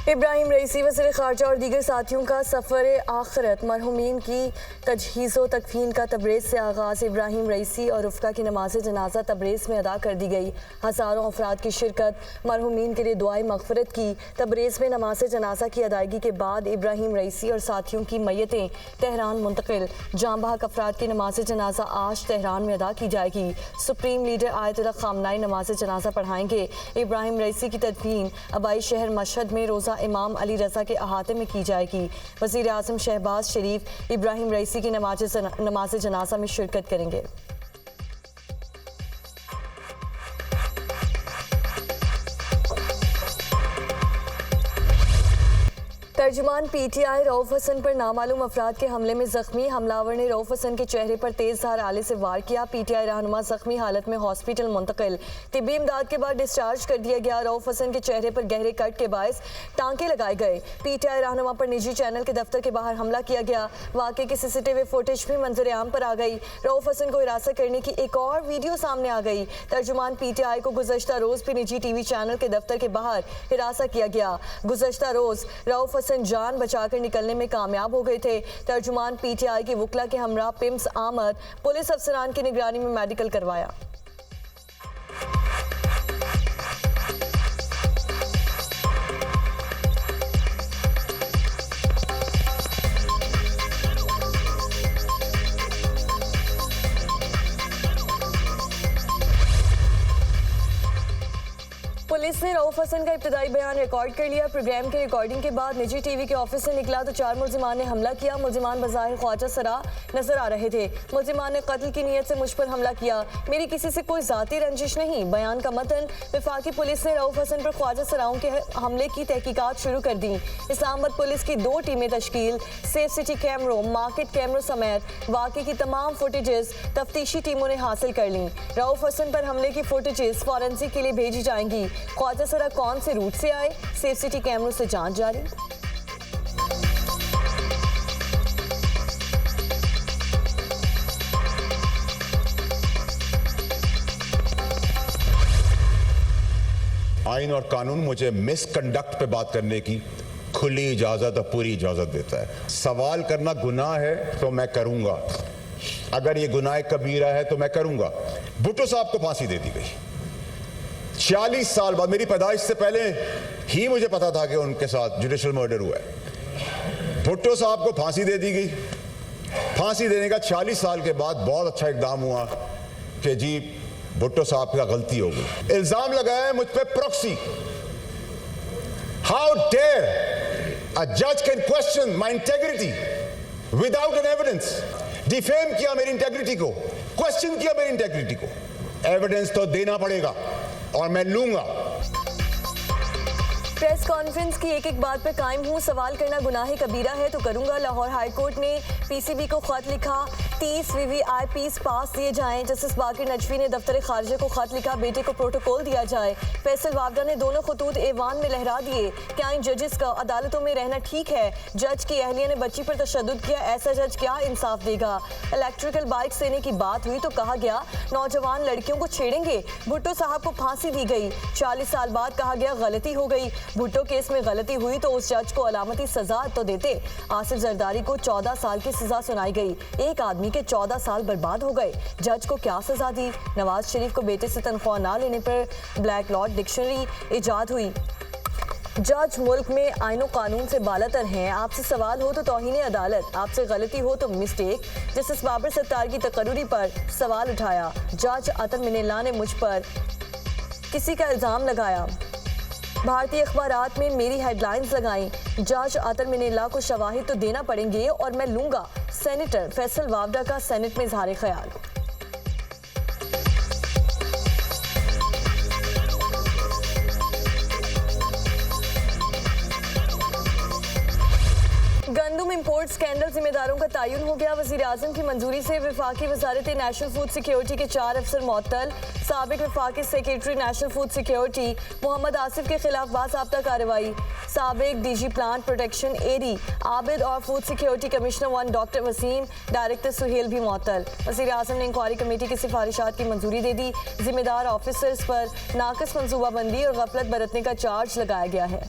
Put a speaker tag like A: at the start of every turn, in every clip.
A: इब्राहिम रईसी वज़ीर ख़ारजा और दीगर साथियों का सफ़र आखिरत मरहूमीन की तजहीज़ो तकफ़ीन का तबरेज़ से आगाज़। इब्राहिम रईसी और रुफ़का की नमाज़ जनाजा तबरेज़ में अदा कर दी गई। हज़ारों अफराद की शिरकत, मरहूमीन के लिए दुआए मग़फ़िरत की। तबरेज़ में नमाज़ जनाजा की अदायगी के बाद इब्राहिम रईसी और साथियों की मैयतें तेहरान मुंतकिल। जाँ बहक अफराद की नमाज़ जनाजा आज तेहरान में अदा की जाएगी। सुप्रीम लीडर आयतुल्लाह ख़ामनाई नमाज़ जनाजा पढ़ाएंगे। इब्राहिम रईसी की तदफीन आबाई शहर मशहद में रोज़ा इमाम अली रज़ा के अहाते में की जाएगी। वज़ीर आज़म शहबाज शरीफ इब्राहिम रईसी की नमाज जनाजा में शिरकत करेंगे। तर्जुमान पीटीआई रऊफ हसन पर नामालूम अफराद के हमले में जख्मी। हमलावर ने रऊफ हसन के चेहरे पर तेज धार आले से वार किया। पीटीआई रहनुमा जख्मी हालत में हॉस्पिटल मुंतकिल। तिब्बी इमदाद के बाद डिस्चार्ज कर दिया गया। रऊफ हसन के चेहरे पर गहरे कट के बायस टांके लगाए गए। पीटीआई रहनुमा पर निजी चैनल के दफ्तर के बाहर हमला किया गया। वाक़े की सीसीटीवी फुटेज भी मंजर आम पर आ गई। रऊफ हसन को हिरासत करने की एक और वीडियो सामने आ गई। तर्जुमान पीटीआई को गुज़श्ता रोज़ भी निजी टीवी चैनल के दफ्तर के बाहर हिरासत किया गया। गुज़श्ता रोज़ रऊफ हसन जान बचाकर निकलने में कामयाब हो गए थे। तर्जुमान पीटीआई की वकला के हमरा पिम्स आमद पुलिस अफसरान की निगरानी में मेडिकल करवाया। पुलिस ने रऊफ हसन का इब्तदाई बयान रिकॉर्ड कर लिया। प्रोग्राम के रिकॉर्डिंग के बाद निजी टीवी के ऑफिस से निकला तो 4 मुल्जिमान ने हमला किया। मुल्जिमान बज़ाहिर ख्वाजा सरा नजर आ रहे थे। मुल्जिमान ने कत्ल की नीयत से मुझ पर हमला किया। मेरी किसी से कोई ज़ाती रंजिश नहीं। बयान का मतन। वफाकी पुलिस ने रऊफ हसन पर ख्वाजा सराओं के हमले की तहकीकात शुरू कर दी। इस्लामाबाद पुलिस की 2 टीमें तश्कील। सेफ सिटी कैमरों, मार्केट कैमरों समेत वाक़े की तमाम फुटेजेस तफ्तीशी टीमों ने हासिल कर ली। रऊफ हसन पर हमले की फुटेजेस फॉरेंसिक के लिए भेजी जाएंगी। ख्वाजा सरा कौन से रूट से आए, सेफ सिटी कैमरों से जांच जारी।
B: आइन और कानून मुझे मिसकंडक्ट पे बात करने की खुली इजाजत और पूरी इजाजत देता है। सवाल करना गुनाह है तो मैं करूंगा, अगर ये गुनाह कबीरा है तो मैं करूंगा। भुट्टो साहब को फांसी दे दी गई 40 साल बाद। मेरी पैदाइश से पहले ही मुझे पता था कि उनके साथ जुडिशल मर्डर हुआ है। भुट्टो साहब को फांसी दे दी गई। फांसी देने का 40 साल के बाद बहुत अच्छा इकदाम हुआ कि जी भुट्टो साहब का गलती हो गई। इल्जाम लगाया मुझ पे प्रॉक्सी। हाउ डेयर अ जज can question my integrity without an evidence. Defame किया मेरी इंटेग्रिटी को, क्वेश्चन किया मेरी इंटेग्रिटी को। एविडेंस तो देना पड़ेगा और मैं लूंगा।
A: प्रेस कॉन्फ्रेंस की एक बात पर कायम हूँ। सवाल करना गुनाह कबीरा है तो करूंगा। लाहौर हाई कोर्ट ने पीसीबी को खत लिखा 30 वीवीआईपीस पास दिए जाएं। जस्टिस बाकिर नजवी ने दफ्तर खारजा को खत लिखा बेटे को प्रोटोकॉल दिया जाए। फैसल वावडा ने दोनों खतूत ऐवान में लहरा दिए। क्या इन जजेस का अदालतों में रहना ठीक है? जज की अहलिया ने बच्ची पर तशद्दुद किया, ऐसा जज क्या इंसाफ देगा? इलेक्ट्रिकल बाइक्स देने की बात हुई तो कहा गया नौजवान लड़कियों को छेड़ेंगे। भुट्टो साहब को फांसी दी गई। 40 साल बाद कहा गया गलती हो गई। भुट्टो केस में गलती हुई तो उस जज को अलामती सजा तो देते। आसिफ जरदारी को 14 साल की सजा सुनाई गई। एक आदमी के 14 साल बर्बाद हो गए। जज को क्या सजा दी? नवाज शरीफ को बेटे से तनख्वाह ना लेने पर ब्लैक लॉट डिक्शनरी इजाद हुई। जज मुल्क में आईनो कानून से बालातर हैं। आपसे सवाल हो तो तौहीन अदालत, आपसे गलती हो तो मिस्टेक। जस्टिस बाबर सत्तार की तकर्रुरी पर सवाल उठाया। जज अतर मिनेल्ला ने मुझ पर किसी का इल्ज़ाम लगाया। भारतीय अखबारात में मेरी हेडलाइंस लगाई। जज अतर मिनेल्ला को शवाहिद तो देना पड़ेंगे और मैं लूंगा। सेनेटर फैसल वावडा का सेनेट में इज़हार ख्याल। गंदम इंपोर्ट स्कैंडल जिम्मेदारों का तयन हो गया। वज़ीर आज़म की मंजूरी से वफाकी वज़ारत नेशनल फूड सिक्योरिटी के 4 अफसर मुअत्तल। साबिक वफाकी secretary national food security Mohammad Asif के खिलाफ बाज़ाब्ता कार्रवाई। साबिक DG plant protection AD Abid और food security commissioner 1 doctor Waseem, director Suhail भी मुअत्तल। वज़ीर आज़म ने इंक्वायरी कमेटी की सिफारिशात की मंजूरी दे दी। जिम्मेदार ऑफिसर्स पर नाक़िस मनसूबाबंदी और गफलत बरतने का चार्ज लगाया गया है।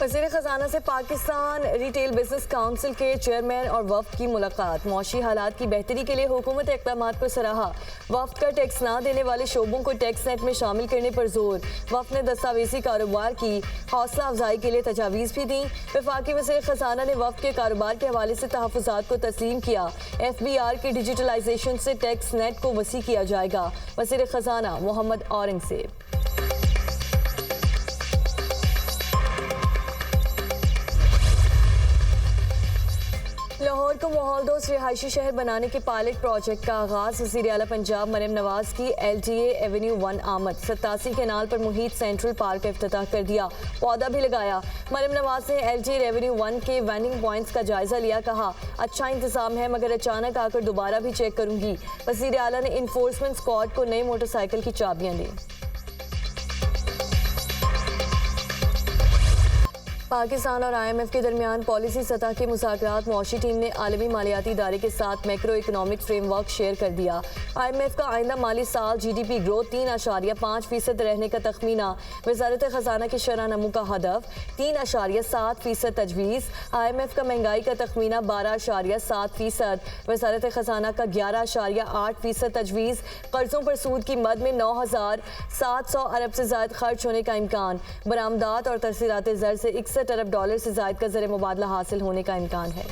A: वज़ीर ख़जाना से पाकिस्तान रिटेल बिजनेस काउंसिल के चेयरमैन और वफ्द की मुलाकात। मौशी हालात की बेहतरी के लिए हुकूमत इक़दामात को सराहा। वफ्द का टैक्स ना देने वाले शोबों को टैक्स नेट में शामिल करने पर जोर। वफ्द ने दस्तावेजी कारोबार की हौसला अफजाई के लिए तजावीज़ भी दी। वफाकी वज़ीर ख़जाना ने वफ्द के कारोबार के हवाले से तहफ़्फ़ुज़ात को तस्लीम किया। FBR की डिजिटलाइजेशन से टैक्स नेट को वसी किया जाएगा। वज़ीर ख़जाना मोहम्मद औरंगज़ेब। लाहौर को माहौलदोज़ रिहायशी शहर बनाने के पायलट प्रोजेक्ट का आगाज़। वज़ीर आला पंजाब मरियम नवाज की LDA एवेन्यू 1 आमद। 87 कैनाल पर मुहित सेंट्रल पार्क का इफ्तिताह कर दिया, पौधा भी लगाया। मरियम नवाज ने LDA एवेन्यू 1 के वेंडिंग पॉइंट्स का जायजा लिया, कहा अच्छा इंतजाम है मगर अचानक आकर दोबारा भी चेक करूंगी। वज़ीर आला ने इन्फोर्समेंट स्क्वाड को नई मोटरसाइकिल की चाबियां दी। पाकिस्तान और IMF के दरमियान पॉलिसी सतह के मुज़ाकरात। मौशी टीम ने आलमी मालियाती इदारे के साथ मैक्रो इकनॉमिक फ्रेमवर्क शेयर कर दिया। IMF का आइंदा माली साल GDP ग्रोथ 3.5% रहने का तखमीना। वज़ारत ख़जाना के शरह नमू का हदफ 3.7% तजवीज़। IMF का महंगाई का तखमीना 12.7%। वज़ारत ख़जाना का 11.8% तजवीज़। कर्ज़ों पर सूद की मद में 9,700 अरब से ज़ायद खर्च होने का इम्कान। बरामदात और तरसीलात ज़र से $61 अरब से ज़ायद का ज़र मुबादला हासिल होने का इम्कान है।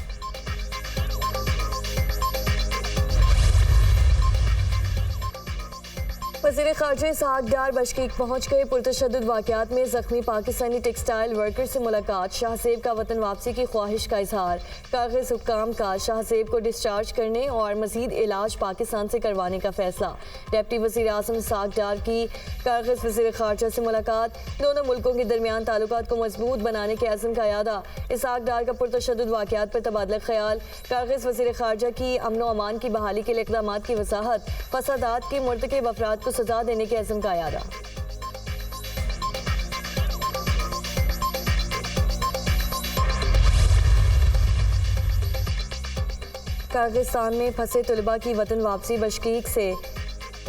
A: वज़ीर ख़ारजा इसहाक़ डार बशकीक पहुँच गए। पुरतशद्दुद वाक़यात में ज़ख्मी पाकिस्तानी टेक्सटाइल वर्कर से मुलाकात। शाहज़ेब का वतन वापसी की ख्वाहिश का इजहार। कागज़ हुक्काम का शाहज़ेब को डिस्चार्ज करने और मज़ीद इलाज पाकिस्तान से करवाने का फ़ैसला। डिप्टी वज़ीर आज़म इसहाक़ डार की कागज़ वज़ीर ख़ारजा से मुलाकात। दोनों मुल्कों के दरमियान ताल्लुकात को मजबूत बनाने के अज़्म का यादा। इसहाक़ डार का पुरतशद्दुद वाक़यात पर तबादला ख्याल। कागज़ वज़ीर ख़ारजा की अमन व अमान की बहाली के लिए इक़दामात की वज़ाहत। फसादात के मुर्तकिब अफराद को सजा देने के अज़्म का यादा। किर्गिस्तान में फंसे तलबा की वतन वापसी। बशकीक से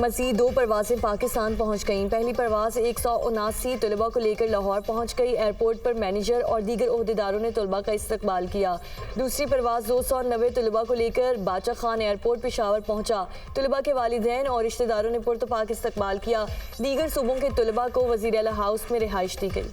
A: मज़ीद 2 परवाज़ें पाकिस्तान पहुँच गईं। पहली परवाज़ 179 तलबा को लेकर लाहौर पहुँच गई। एयरपोर्ट पर मैनेजर और दीगर ओहदेदारों ने तलबा का इस्तकबाल किया। दूसरी परवाज़ 290 तलबा को लेकर बाचा खान एयरपोर्ट पेशावर पहुँचा। तलबा के वालिदैन और रिश्तेदारों ने पुरतपाक इस्तकबाल किया। दीगर सूबों के तलबा को वज़ीर आला हाउस में रिहाइश दी गई।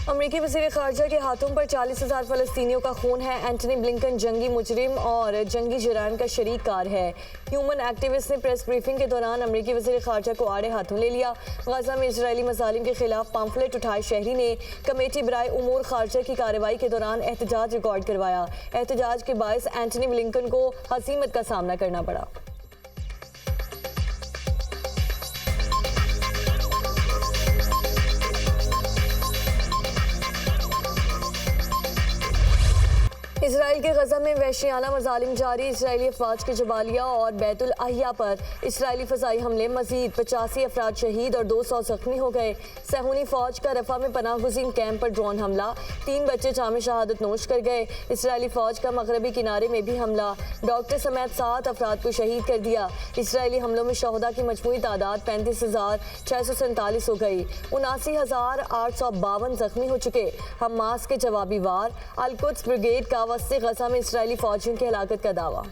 A: अमरीकी वज़ीर ख़ारजा के हाथों पर 40,000 फ़लस्तीनियों का खून है। एंटनी ब्लिंकन जंगी मुजरिम और जंगी जराइम का शरीक कार है। ह्यूमन एक्टिविस्ट ने प्रेस ब्रीफिंग के दौरान अमरीकी वज़ीर ख़ारजा को आड़े हाथों ले लिया। गाज़ा में इजरायली मज़ालिम के खिलाफ पम्फलेट उठाए शहरी ने कमेटी बराए उमूर ख़ारजा की कार्रवाई के दौरान एहतजाज रिकॉर्ड करवाया। एहतजाज के बायस एंटनी ब्लिंकन को हसीमत का सामना करना पड़ा। इसराइल के गजा में वहशियाना मजालिम जारी। इसराइली अफवाज के जबालिया और बैतुल अहिया पर इसराइली फ़ज़ाई हमले। मजीद 85 अफराद शहीद और 200 जख्मी हो गए। सहूनी फ़ौज का रफ़ा में पनाह गुज़ीन कैंप पर ड्रोन हमला। 3 बच्चे जामे शहादत नोश कर गए। इसराइली फ़ौज का मगरबी किनारे में भी हमला। डॉक्टर समेत 7 अफराद को शहीद कर दिया। इसराइली हमलों में शहदा की मजमूई तादाद 35,647 हो गई। 79,852 जख्मी हो चुके। हमास के जवाबी वार। अल-कुद्स ब्रिगेड का वस्ती गजा में इसराइली फौजियों की हलाकत का दावा।